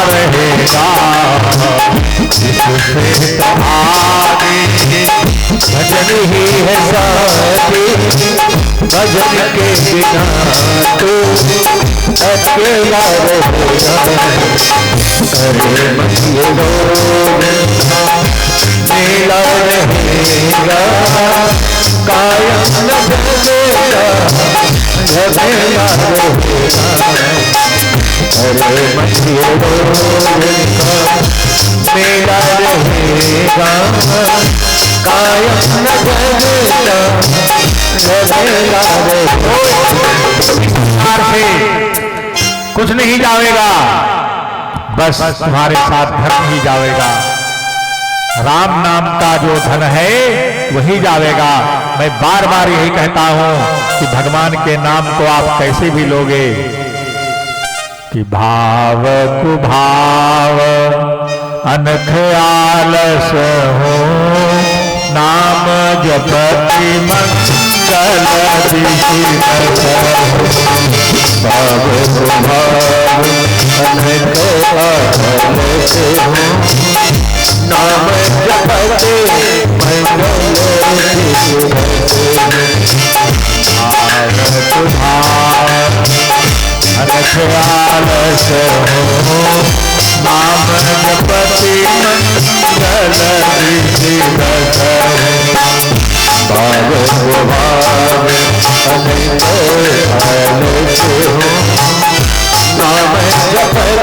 रहेगा इससे तो आगे भजन ही है साथी, भजन के बिना तो अकेला रहेगा। अरे मतिए मेला रहेगा कायम न जलेगा झमेला रहेगा। अरे मतिए मेला रहेगा कायम न जलेगा झमेला रहेगा। कुछ नहीं जाएगा, बस तुम्हारे साथ धर्म ही जाएगा। राम नाम का जो धन है वही जाएगा। मैं बार बार यही कहता हूं कि भगवान के नाम को आप कैसे भी लोगे कि भाव कुभाव अनख आलस हो, नाम जपति मंगल भाव कुभाव अनख आलस हो, नाम जपते अनख आलस हो, नाम जपति मंगल भाव भाव अनख आलस हो, नाम जपति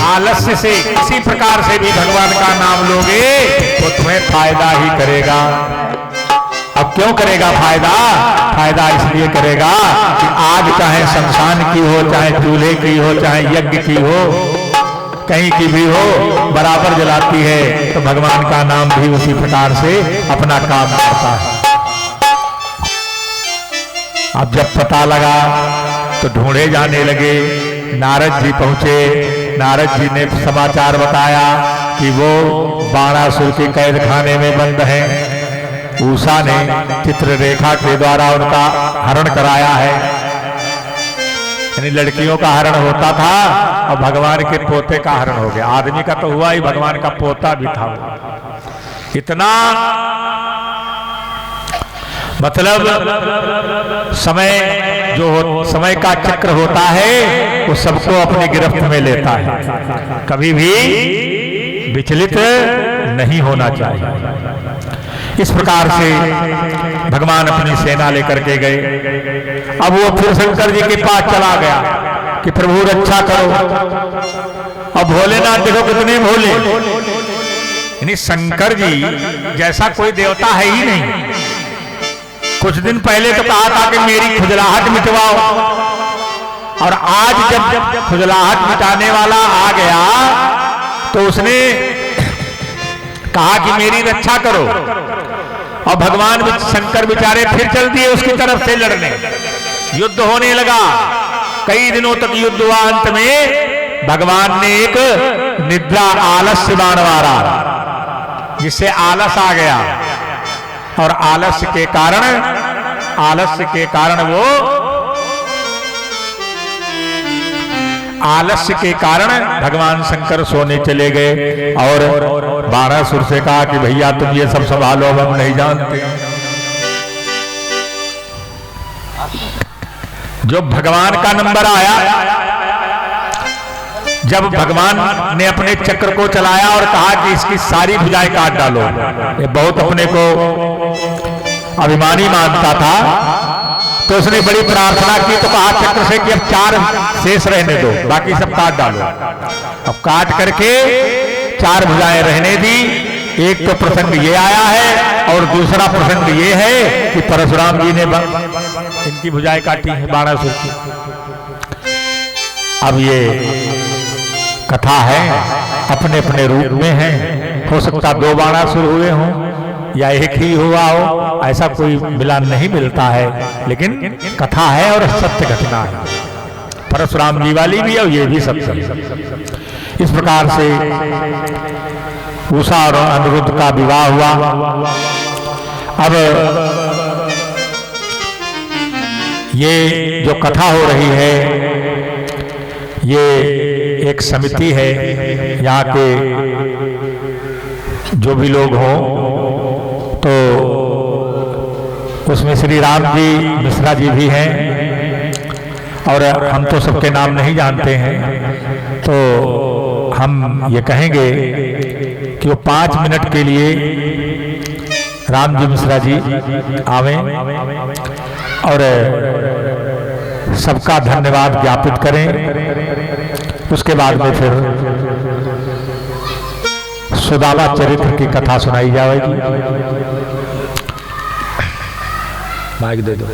आलस्य से किसी प्रकार से भी भगवान का नाम लोगे तो तुम्हें फायदा ही करेगा। अब क्यों करेगा फायदा? फायदा इसलिए करेगा कि आग चाहे शमशान की हो, चाहे चूल्हे की हो, चाहे यज्ञ की हो, कहीं की भी हो, बराबर जलाती है। तो भगवान का नाम भी उसी प्रकार से अपना काम करता है। अब जब पता लगा तो ढूंढे जाने लगे। नारद जी पहुंचे। नारद जी ने समाचार बताया कि वो बाणासुर के कैद खाने में बंद हैं। उषा ने चित्ररेखा के द्वारा उनका हरण कराया है। यानी लड़कियों का हरण होता था और भगवान के पोते का हरण हो गया। आदमी का तो हुआ ही, भगवान का पोता भी था। इतना मतलब समय का चक्र होता है वो सबको अपनी गिरफ्त में लेता है, कभी भी विचलित नहीं होना चाहिए। इस प्रकार से भगवान अपनी सेना लेकर के गए। अब वो फिर शंकर जी के पास चला गया कि प्रभु रक्षा करो। अब भोलेनाथ देखो कितने भोले, यानी शंकर जी जैसा कोई देवता है ही नहीं। कुछ दिन पहले तो कहा था कि मेरी खुजलाहट मिटवाओ, और आज जब खुजलाहट मिटाने वाला आ गया तो उसने कहा कि मेरी रक्षा करो। और भगवान शंकर बेचारे फिर चल दिए उसकी तरफ से लड़ने। युद्ध होने लगा, कई दिनों तक युद्ध हुआ। अंत में भगवान ने एक निद्रा आलस्य बाण मारा, जिससे आलस आ गया। और आलस्य के कारण भगवान शंकर सोने चले गए। और बाणासुर से कहा कि भैया तुम ये सब संभालो, हम नहीं जानते। जो भगवान का नंबर आया, जब भगवान ने अपने चक्र को चलाया और कहा कि इसकी सारी भुजाएं काट डालो। ये बहुत अपने को अभिमानी मानता था, तो उसने बड़ी प्रार्थना की। तो कहा चक्र से कि अब 4 शेष रहने दो, बाकी सब काट डालो। अब काट करके 4 भुजाएं रहने दी। एक तो प्रसंग ये आया है, और दूसरा प्रसंग ये है कि परशुराम जी ने इनकी भुजाएं काटी है, बाणासुर की। अब ये कथा है, अपने अपने रूप में है। हो सकता 2 बाणासुर हुए हों या एक ही हुआ हो, ऐसा कोई मिलान नहीं मिलता है, लेकिन कथा है और सत्य घटना है। परशुराम जी वाली भी है और ये भी सत्य। इस प्रकार से उषा और अनिरुद्ध का विवाह हुआ। अब ये जो कथा हो रही है ये एक समिति है, यहाँ के जो भी लोग हों, तो उसमें श्री राम जी मिश्रा जी भी हैं, और हम तो सबके नाम नहीं जानते हैं, तो हम ये कहेंगे कि वो 5 मिनट के लिए राम जी मिश्रा जी आवें और सबका धन्यवाद ज्ञापित करें। उसके बाद में फिर सुदामा चरित्र की कथा सुनाई जाएगी। माइक दे दो।